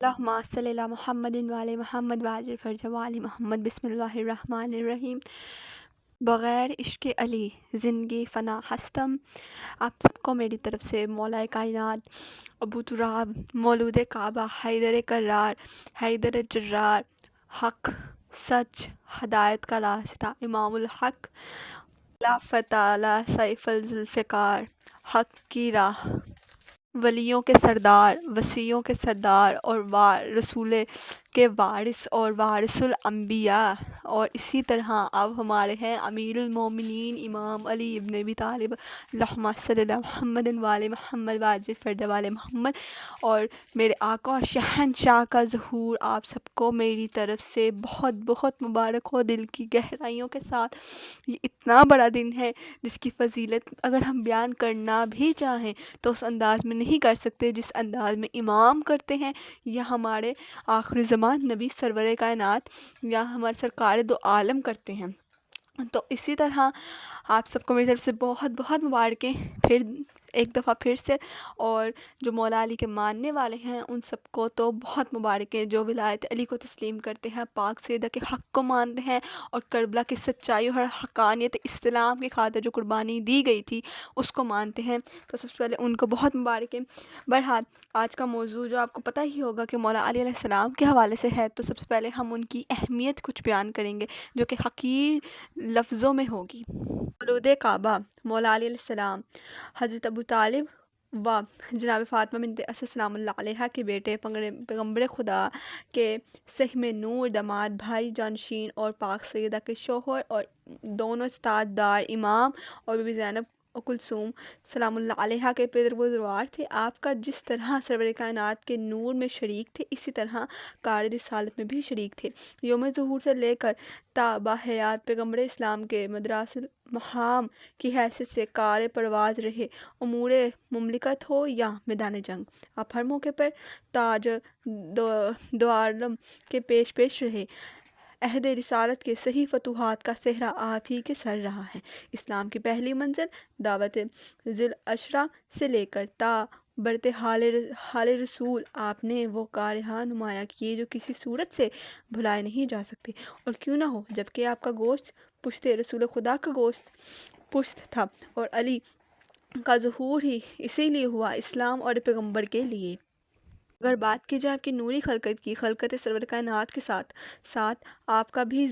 اللہم صلی علی محمد وعلی محمد وعجل فرج وعلی محمد بسم اللہ الرحمن الرحیم۔ بغیر عشق علی زندگی فنا ہستم۔ آپ سب کو میری طرف سے مولا کائنات ابو تراب مولود کعبہ حیدر کرار حیدر جرار حق سچ ہدایت کا راستہ امام الحق خلافت اعلی سیف الذوالفقار حق کی راہ ولیوں کے سردار وصیوں کے سردار اور رسول کے وارث اور وارث الانبیاء، اور اسی طرح اب ہمارے ہیں امیر المومنین امام علی ابن ابی طالب اللہم صلی علی محمد وعلی محمد وعجل فرج وعلی محمد، اور میرے آقا شہنشاہ کا ظہور آپ سب کو میری طرف سے بہت بہت مبارک ہو دل کی گہرائیوں کے ساتھ۔ یہ اتنا بڑا دن ہے جس کی فضیلت اگر ہم بیان کرنا بھی چاہیں تو اس انداز میں نہیں کر سکتے جس انداز میں امام کرتے ہیں، یا ہمارے آخر زمان نبی سرور کائنات یا ہمارے سرکار دو عالم کرتے ہیں۔ تو اسی طرح آپ سب کو میری طرف سے بہت بہت مبارکیں پھر ایک دفعہ پھر سے، اور جو مولا علی کے ماننے والے ہیں ان سب کو تو بہت مبارکیں، جو ولایت علی کو تسلیم کرتے ہیں، پاک سیدہ کے حق کو مانتے ہیں، اور کربلا کی سچائی اور حقانیت اسلام کی خاطر جو قربانی دی گئی تھی اس کو مانتے ہیں۔ تو سب سے پہلے ان کو بہت مبارکیں۔ بہرحال آج کا موضوع جو آپ کو پتہ ہی ہوگا کہ مولا علی علیہ السلام کے حوالے سے ہے، تو سب سے پہلے ہم ان کی اہمیت کچھ بیان کریں گے جو کہ حقیر لفظوں میں ہوگی۔ مولود کعبہ مولا علی علیہ السلام حضرت ابو طالب و جناب فاطمہ بنت اسد سلام اللہ علیہ کے بیٹے، پیغمبر خدا کے سہم نور داماد، بھائی جانشین اور پاک سیدہ کے شوہر، اور دونوں استاد دار امام اور بی بی زینب و کلثوم سلام اللہ علیہ کے پدر بزرگوار تھے۔ آپ کا جس طرح سرور کائنات کے نور میں شریک تھے، اسی طرح کار رسالت میں بھی شریک تھے۔ یوم ظہور سے لے کر تا باحیات پیغمبر اسلام کے مدراس المہام کی حیثیت سے کار پرواز رہے، امور مملکت ہو یا میدان جنگ۔ آپ ہر موقع پر تاج دو عالم کے پیش رہے۔ عہد رسالت کے صحیح فتوحات کا صحرا آپ ہی کے سر رہا ہے۔ اسلام کی پہلی منزل دعوت ذی العشرہ سے لے کر تا برت حال رسول آپ نے وہ کارہاں نمایاں کیے جو کسی صورت سے بھلائے نہیں جا سکتے، اور کیوں نہ ہو جبکہ آپ کا گوشت پشت رسول خدا کا گوشت پشت تھا، اور علی کا ظہور ہی اسی لیے ہوا، اسلام اور پیغمبر کے لیے۔ اگر بات کی جائے آپ کی نوری خلقت کی، خلقت سرور کائنات کے ساتھ ساتھ آپ کا بھی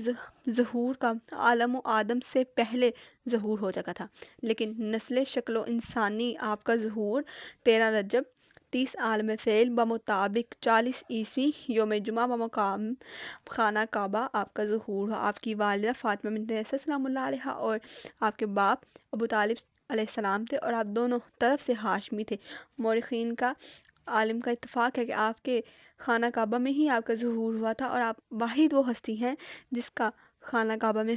ظہور کا عالم و آدم سے پہلے ظہور ہو چکا تھا، لیکن نسل شکل و انسانی آپ کا ظہور 13 رجب 30 عالم فعل بمطابق 40 عیسوی یوم جمعہ بمقام خانہ کعبہ آپ کا ظہور ہوا۔ آپ کی والدہ فاطمہ بنت اسد سلام اللہ علیہ اور آپ کے باپ ابو طالب علیہ السلام تھے، اور آپ دونوں طرف سے ہاشمی تھے۔ مورخین کا عالم کا اتفاق ہے کہ آپ کے خانہ کعبہ میں ہی آپ کا ظہور ہوا تھا، اور آپ واحد وہ ہستی ہیں جس کا خانہ کعبہ میں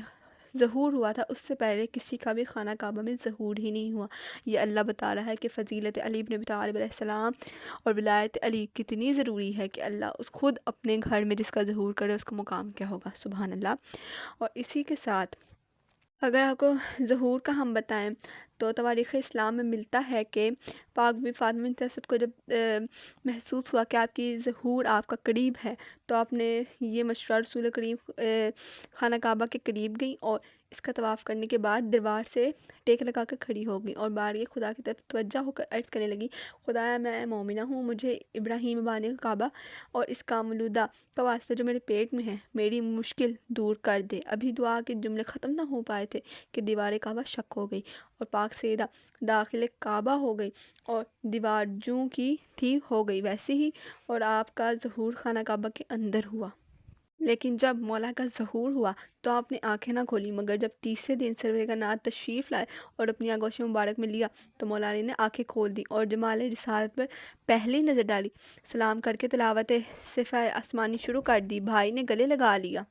ظہور ہوا تھا، اس سے پہلے کسی کا بھی خانہ کعبہ میں ظہور ہی نہیں ہوا۔ یہ اللہ بتا رہا ہے کہ فضیلت علی بن ابی طالب علیہ السلام اور ولایت علی کتنی ضروری ہے، کہ اللہ اس خود اپنے گھر میں جس کا ظہور کرے اس کا مقام کیا ہوگا، سبحان اللہ۔ اور اسی کے ساتھ اگر آپ کو ظہور کا ہم بتائیں تو تواریخ اسلام میں ملتا ہے کہ پاک بی فاطمہ بنت اسد کو جب محسوس ہوا کہ آپ کی ظہور آپ کا قریب ہے، تو آپ نے یہ مشورہ رسول کریم خانہ کعبہ کے قریب گئیں، اور اس کا طواف کرنے کے بعد دربار سے ٹیک لگا کر کھڑی ہو گئیں، اور بارگاہ خدا کی طرف توجہ ہو کر عرض کرنے لگی، خدایا میں مومنہ ہوں، مجھے ابراہیم بانی کعبہ اور اس کا مولودہ کا واسطہ جو میرے پیٹ میں ہے میری مشکل دور کر دے۔ ابھی دعا کے جملے ختم نہ ہو پائے تھے کہ دیوار کعبہ شق ہو گئی، اور پاک سیدہ داخل کعبہ ہو گئی، اور دیوار جوں کی تھی ہو گئی ویسے ہی، اور آپ کا ظہور خانہ کعبہ کے اندر ہوا۔ لیکن جب مولا کا ظہور ہوا تو آپ نے آنکھیں نہ کھولی، مگر جب تیسرے دن سرور کائنات تشریف لائے اور اپنی آغوش مبارک میں لیا تو مولا علی نے آنکھیں کھول دی اور جمال رسالت پر پہلی نظر ڈالی، سلام کر کے تلاوت صفحہ آسمانی شروع کر دی، بھائی نے گلے لگا لیا،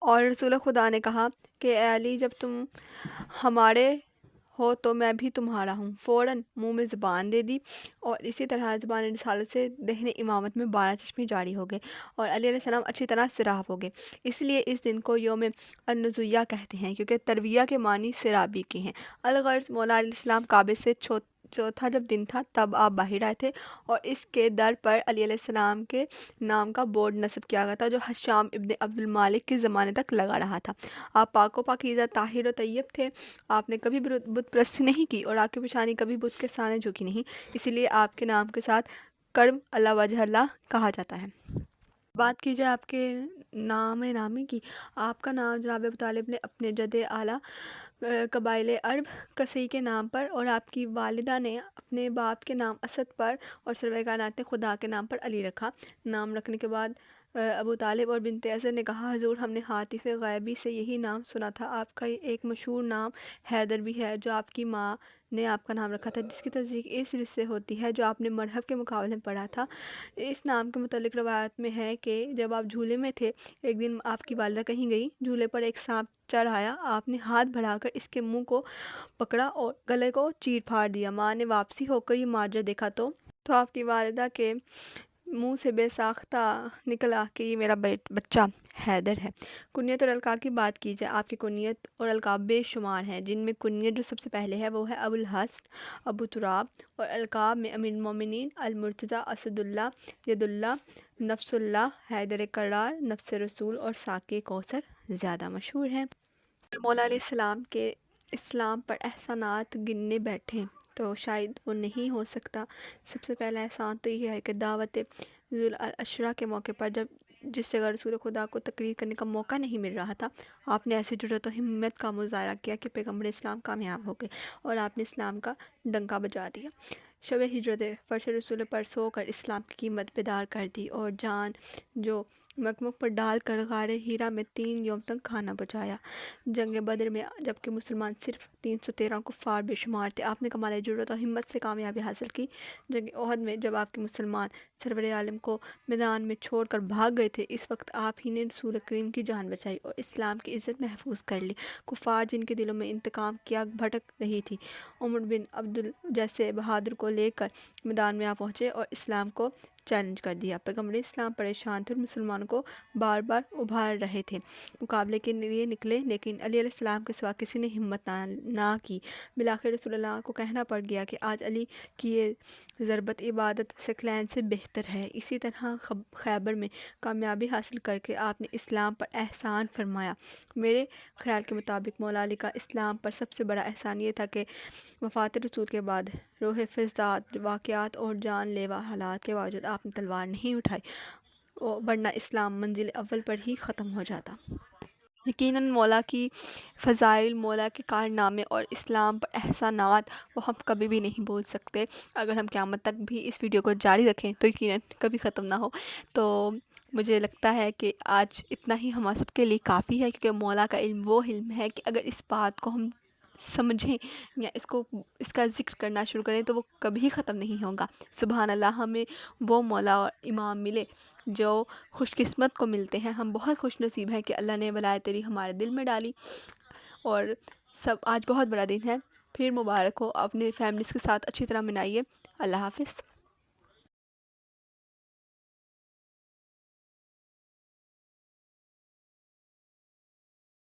اور رسول خدا نے کہا کہ اے علی جب تم ہمارے ہو تو میں بھی تمہارا ہوں، فوراً منہ میں زبان دے دی، اور اسی طرح زبان رسالت سے دہن امامت میں 12 چشمے جاری ہو گئے، اور علی علیہ السلام اچھی طرح سیراب ہو گئے۔ اس لیے اس دن کو یوم النزویہ کہتے ہیں، کیونکہ ترویہ کے معنی سیرابی کے ہیں۔ الغرض مولا علیہ السلام کعبے سے چوتھا جب دن تھا تب آپ باہر آئے تھے، اور اس کے در پر علی علیہ السلام کے نام کا بورڈ نصب کیا گیا تھا جو حشام ابن عبد المالک کے زمانے تک لگا رہا تھا۔ آپ پاک و پاکیزہ، طاہر و طیب تھے، آپ نے کبھی بت پرستی نہیں کی اور آپ کی پیشانی کبھی بت کے سامنے جھکی نہیں، اسی لیے آپ کے نام کے ساتھ کرم اللہ وجہ اللہ کہا جاتا ہے۔ بات کی جائے آپ کے نام نامی کی، آپ کا نام جناب ابو طالب نے اپنے جد اعلیٰ قبائل عرب کسی کے نام پر، اور آپ کی والدہ نے اپنے باپ کے نام اسد پر، اور سرور کائنات نے خدا کے نام پر علی رکھا۔ نام رکھنے کے بعد ابو طالب اور بنت اسد نے کہا، حضور ہم نے حاطف غیبی سے یہی نام سنا تھا، آپ کا ایک مشہور نام حیدر بھی ہے جو آپ کی ماں نے آپ کا نام رکھا تھا، جس کی تصدیق اس رزق سے ہوتی ہے جو آپ نے مرحب کے مقابلے میں پڑھا تھا۔ اس نام کے متعلق روایت میں ہے کہ جب آپ جھولے میں تھے، ایک دن آپ کی والدہ کہیں گئی، جھولے پر ایک سانپ چڑھ آیا، آپ نے ہاتھ بڑھا کر اس کے منہ کو پکڑا اور گلے کو چیر پھاڑ دیا۔ ماں نے واپسی ہو کر یہ ماجرا دیکھا تو آپ کی والدہ کے منہ سے بے ساختہ نکلا کہ یہ میرا بچہ حیدر ہے۔ کنیت اور القاب کی بات کی جائے، آپ کی کنیت اور القاب بے شمار ہیں، جن میں کنیت جو سب سے پہلے ہے وہ ہے ابو الحسن، ابو تراب، اور القاب میں امیر المومنین، المرتضیٰ، اسد اللہ، ید اللہ، نفس اللہ، حیدر کرار، نفس رسول اور ساقی کوثر زیادہ مشہور ہیں۔ مولا علیہ السلام کے اسلام پر احسانات گننے بیٹھیں تو شاید وہ نہیں ہو سکتا۔ سب سے پہلا احسان تو یہ ہے کہ دعوت ذوالعشرہ کے موقع پر جس جگہ رسول خدا کو تقریر کرنے کا موقع نہیں مل رہا تھا، آپ نے ایسی جرأت و ہمت کا مظاہرہ کیا کہ پیغمبر اسلام کامیاب ہو گئے اور آپ نے اسلام کا ڈنکا بجا دیا۔ شب ہجرت فرش رسول پر سو کر اسلام کی قیمت بیدار کر دی اور جان جو مکمک پر ڈال کر غار ہیرا میں 3 یوم تک کھانا بچایا۔ جنگ بدر میں جبکہ مسلمان صرف 313 کفار بے شمار تھے، آپ نے کمال جرأت و ہمت سے کامیابی حاصل کی۔ جنگ احد میں جب آپ کے مسلمان سرور عالم کو میدان میں چھوڑ کر بھاگ گئے تھے، اس وقت آپ ہی نے رسول کریم کی جان بچائی اور اسلام کی عزت محفوظ کر لی۔ کفار جن کے دلوں میں انتقام کی آگ بھڑک رہی تھی، عمر بن عبد جیسے بہادر کو لے کر میدان میں آ پہنچے اور اسلام کو چیلنج کر دیا۔ پیغمبر اسلام پریشان تھے اور مسلمانوں کو بار بار ابھار رہے تھے، مقابلے کے لیے نکلے، لیکن علی علیہ السلام کے سوا کسی نے ہمت نہ کی۔ بالآخر رسول اللہ کو کہنا پڑ گیا کہ آج علی کی یہ ضربت عبادت ثقلین سے بہتر ہے۔ اسی طرح خیبر میں کامیابی حاصل کر کے آپ نے اسلام پر احسان فرمایا۔ میرے خیال کے مطابق مولا علی کا اسلام پر سب سے بڑا احسان یہ تھا کہ وفات رسول کے بعد روح فضدار واقعات اور جان لیوا حالات کے باوجود آپ نے تلوار نہیں اٹھائی، ورنہ اسلام منزل اول پر ہی ختم ہو جاتا۔ یقیناً مولا کی فضائل، مولا کے کارنامے اور اسلام پر احسانات وہ ہم کبھی بھی نہیں بول سکتے۔ اگر ہم قیامت تک بھی اس ویڈیو کو جاری رکھیں تو یقیناً کبھی ختم نہ ہو۔ تو مجھے لگتا ہے کہ آج اتنا ہی ہم سب کے لیے کافی ہے، کیونکہ مولا کا علم وہ علم ہے کہ اگر اس بات کو ہم سمجھیں یا اس کا ذکر کرنا شروع کریں تو وہ کبھی ختم نہیں ہوگا۔ سبحان اللہ، ہمیں وہ مولا اور امام ملے جو خوش قسمت کو ملتے ہیں۔ ہم بہت خوش نصیب ہیں کہ اللہ نے ولایت تیری ہمارے دل میں ڈالی، اور آج بہت بڑا دن ہے۔ پھر مبارک ہو، اپنے فیملیز کے ساتھ اچھی طرح منائیے۔ اللہ حافظ۔